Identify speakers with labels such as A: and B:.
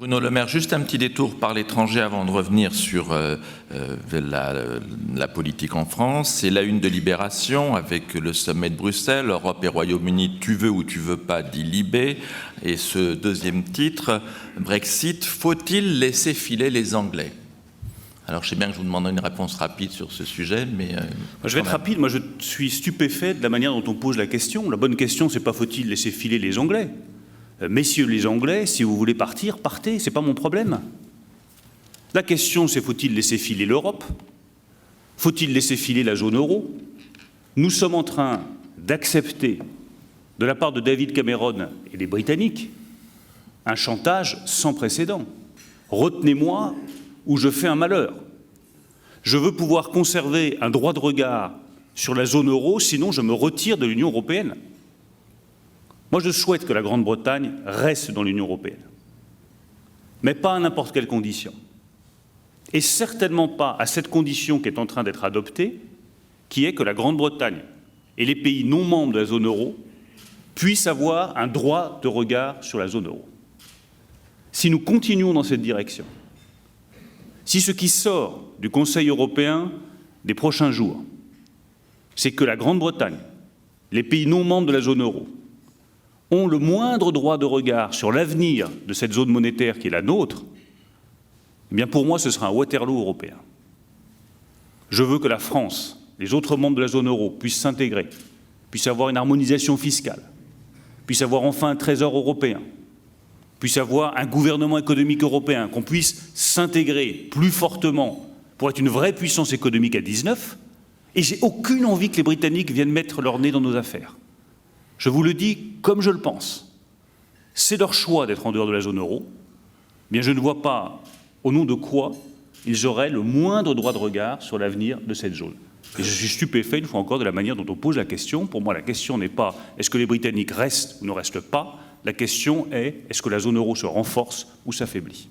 A: Bruno Le Maire, juste un petit détour par l'étranger avant de revenir sur la politique en France. C'est la une de Libération avec le sommet de Bruxelles, Europe et Royaume-Uni, tu veux ou tu veux pas, dit Libé. Et ce deuxième titre, Brexit, faut-il laisser filer les Anglais? Alors je sais bien que je vous demanderai une réponse rapide sur ce sujet, mais...
B: je vais être rapide, moi je suis stupéfait de la manière dont on pose la question. La bonne question, c'est pas faut-il laisser filer les Anglais? Messieurs les Anglais, si vous voulez partir, partez, c'est pas mon problème. La question, c'est faut-il laisser filer l'Europe? Faut-il laisser filer la zone euro? Nous sommes en train d'accepter, de la part de David Cameron et des Britanniques, un chantage sans précédent. Retenez-moi ou je fais un malheur. Je veux pouvoir conserver un droit de regard sur la zone euro, sinon je me retire de l'Union européenne. Moi, je souhaite que la Grande-Bretagne reste dans l'Union européenne, mais pas à n'importe quelle condition. Et certainement pas à cette condition qui est en train d'être adoptée, qui est que la Grande-Bretagne et les pays non membres de la zone euro puissent avoir un droit de regard sur la zone euro. Si nous continuons dans cette direction, si ce qui sort du Conseil européen des prochains jours, c'est que la Grande-Bretagne, les pays non membres de la zone euro, ont le moindre droit de regard sur l'avenir de cette zone monétaire qui est la nôtre, eh bien pour moi ce sera un Waterloo européen. Je veux que la France, les autres membres de la zone euro puissent s'intégrer, puissent avoir une harmonisation fiscale, puissent avoir enfin un trésor européen, puissent avoir un gouvernement économique européen, qu'on puisse s'intégrer plus fortement pour être une vraie puissance économique à 19, et j'ai aucune envie que les Britanniques viennent mettre leur nez dans nos affaires. Je vous le dis comme je le pense. C'est leur choix d'être en dehors de la zone euro. Bien, je ne vois pas au nom de quoi ils auraient le moindre droit de regard sur l'avenir de cette zone. Et je suis stupéfait, une fois encore, de la manière dont on pose la question. Pour moi, la question n'est pas est-ce que les Britanniques restent ou ne restent pas. La question est est-ce que la zone euro se renforce ou s'affaiblit.